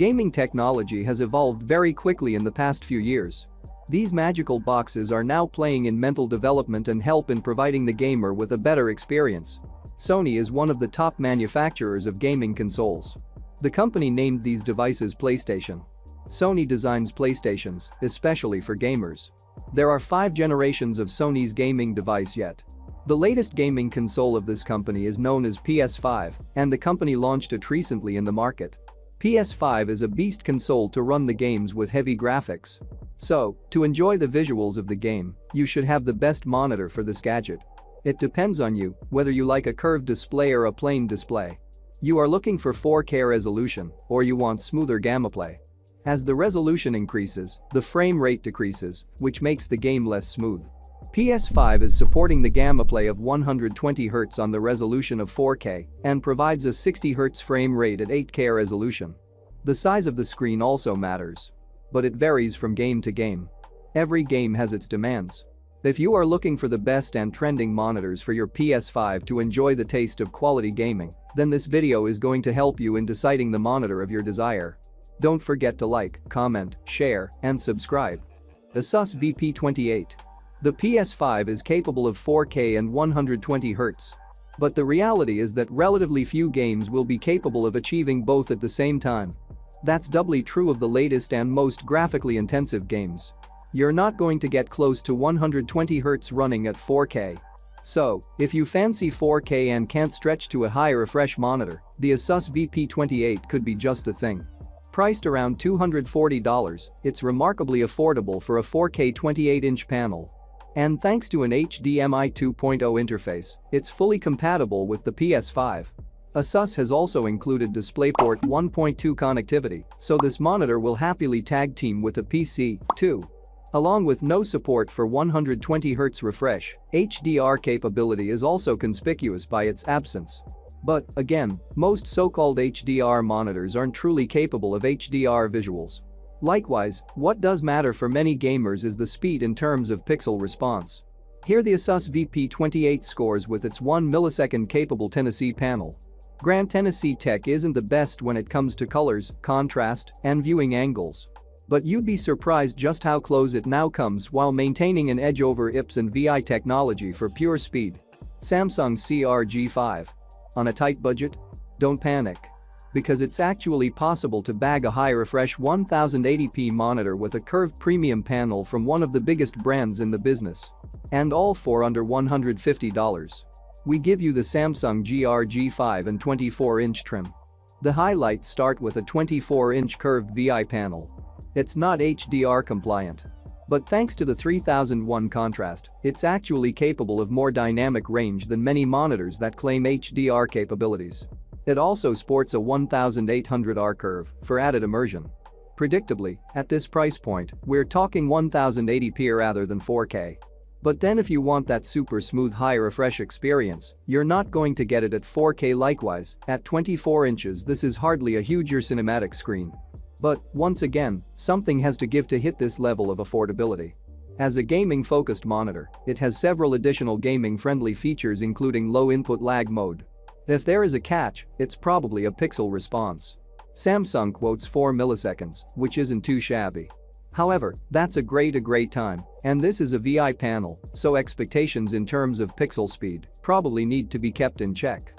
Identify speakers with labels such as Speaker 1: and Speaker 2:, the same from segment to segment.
Speaker 1: Gaming technology has evolved very quickly in the past few years. These magical boxes are now playing in mental development and help in providing the gamer with a better experience. Sony is one of the top manufacturers of gaming consoles. The company named these devices PlayStation. Sony designs PlayStations, especially for gamers. There are 5 generations of Sony's gaming device yet. The latest gaming console of this company is known as PS5, and the company launched it recently in the market. PS5 is a beast console to run the games with heavy graphics. So, to enjoy the visuals of the game, you should have the best monitor for this gadget. It depends on you whether you like a curved display or a plain display. You are looking for 4K resolution or you want smoother gameplay. As the resolution increases, the frame rate decreases, which makes the game less smooth. PS5 is supporting the gameplay of 120Hz on the resolution of 4K and provides a 60Hz frame rate at 8K resolution. The size of the screen also matters. But it varies from game to game. Every game has its demands. If you are looking for the best and trending monitors for your PS5 to enjoy the taste of quality gaming, then this video is going to help you in deciding the monitor of your desire. Don't forget to like, comment, share, and subscribe. Asus VP28. The PS5 is capable of 4K and 120Hz. But the reality is that relatively few games will be capable of achieving both at the same time. That's doubly true of the latest and most graphically intensive games. You're not going to get close to 120Hz running at 4K. So, if you fancy 4K and can't stretch to a high refresh monitor, the Asus VP28 could be just the thing. Priced around $240, it's remarkably affordable for a 4K 28-inch panel. And thanks to an HDMI 2.0 interface, it's fully compatible with the PS5. Asus has also included DisplayPort 1.2 connectivity, so this monitor will happily tag team with a PC, too. Along with no support for 120Hz refresh, HDR capability is also conspicuous by its absence. But, again, most so-called HDR monitors aren't truly capable of HDR visuals. Likewise, what does matter for many gamers is the speed in terms of pixel response. Here the Asus VP28 scores with its 1 millisecond capable Tennessee panel. Granted, Tennessee tech isn't the best when it comes to colors, contrast, and viewing angles. But you'd be surprised just how close it now comes while maintaining an edge over IPS and VI technology for pure speed. Samsung CRG5. On a tight budget? Don't panic. Because it's actually possible to bag a high-refresh 1080p monitor with a curved premium panel from one of the biggest brands in the business. And all for under $150. We give you the Samsung GRG5 and 24-inch trim. The highlights start with a 24-inch curved VI panel. It's not HDR compliant. But thanks to the 3001 contrast, it's actually capable of more dynamic range than many monitors that claim HDR capabilities. It also sports a 1800R curve for added immersion. Predictably, at this price point, we're talking 1080p rather than 4K. But then if you want that super smooth high refresh experience, you're not going to get it at 4K. Likewise, at 24 inches this is hardly a huger cinematic screen. But, once again, something has to give to hit this level of affordability. As a gaming-focused monitor, it has several additional gaming-friendly features including low input lag mode. If there is a catch, it's probably a pixel response. Samsung quotes 4 milliseconds, which isn't too shabby. However, that's a great time, and this is a VI panel, so expectations in terms of pixel speed probably need to be kept in check.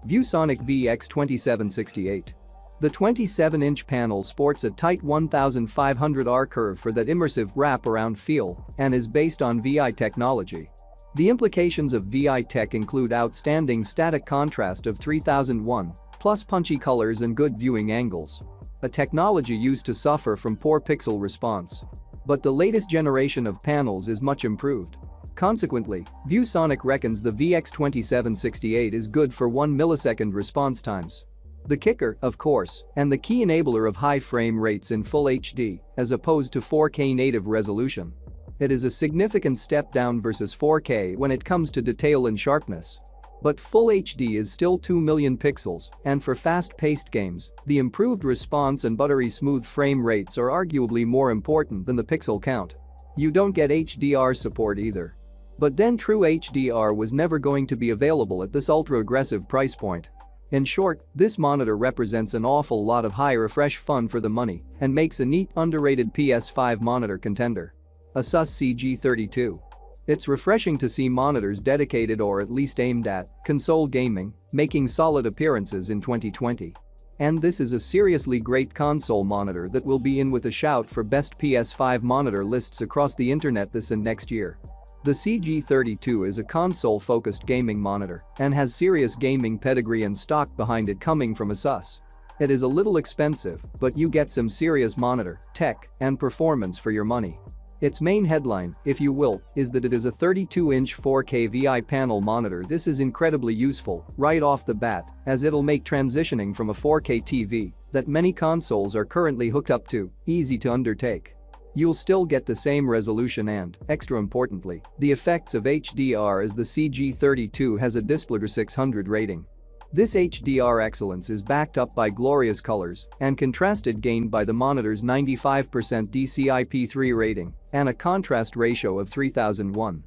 Speaker 1: ViewSonic VX2768. The 27-inch panel sports a tight 1500R curve for that immersive wrap-around feel and is based on VI technology. The implications of VI tech include outstanding static contrast of 3001, plus punchy colors and good viewing angles. A technology used to suffer from poor pixel response. But the latest generation of panels is much improved. Consequently, ViewSonic reckons the VX2768 is good for 1 millisecond response times. The kicker, of course, and the key enabler of high frame rates in Full HD, as opposed to 4K native resolution. It is a significant step down versus 4K when it comes to detail and sharpness. But Full HD is still 2 million pixels, and for fast-paced games, the improved response and buttery smooth frame rates are arguably more important than the pixel count. You don't get HDR support either. But then true HDR was never going to be available at this ultra-aggressive price point. In short, this monitor represents an awful lot of high refresh fun for the money and makes a neat underrated PS5 monitor contender. Asus CG32. It's refreshing to see monitors dedicated or at least aimed at console gaming making solid appearances in 2020. And this is a seriously great console monitor that will be in with a shout for best PS5 monitor lists across the internet this and next year. The CG32 is a console-focused gaming monitor and has serious gaming pedigree and stock behind it coming from Asus. It is a little expensive, but you get some serious monitor, tech, and performance for your money. Its main headline, if you will, is that it is a 32-inch 4K VI panel monitor. This is incredibly useful right off the bat, as it'll make transitioning from a 4K TV that many consoles are currently hooked up to easy to undertake. You'll still get the same resolution and, extra importantly, the effects of HDR as the CG32 has a Displex 600 rating. This HDR excellence is backed up by glorious colors and contrasted gained by the monitor's 95% DCI-P3 rating and a contrast ratio of 3001.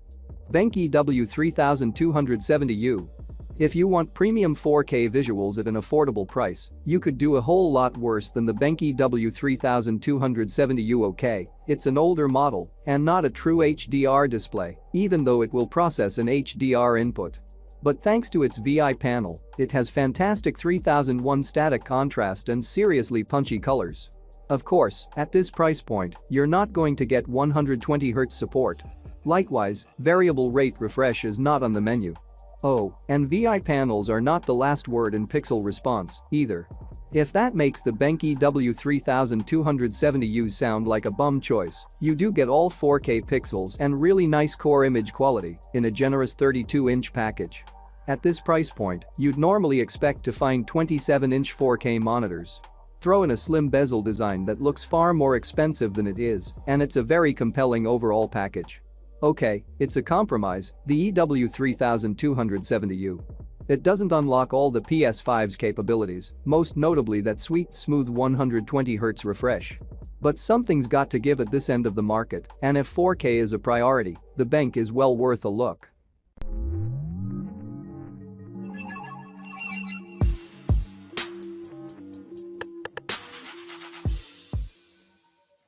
Speaker 1: Benki W3270U. If you want premium 4K visuals at an affordable price, you could do a whole lot worse than the Benki W3270U. Okay, it's an older model and not a true HDR display, even though it will process an HDR input. But thanks to its VI panel, it has fantastic 3001 static contrast and seriously punchy colors. Of course, at this price point, you're not going to get 120Hz support. Likewise, variable rate refresh is not on the menu. Oh, and VI panels are not the last word in pixel response, either. If that makes the Benki W3270U sound like a bum choice, you do get all 4K pixels and really nice core image quality in a generous 32-inch package. At this price point, you'd normally expect to find 27-inch 4K monitors. Throw in a slim bezel design that looks far more expensive than it is, and it's a very compelling overall package. Okay, it's a compromise, the EW3270U. It doesn't unlock all the PS5's capabilities, most notably that sweet, smooth 120Hz refresh. But something's got to give at this end of the market, and if 4K is a priority, the Benk is well worth a look.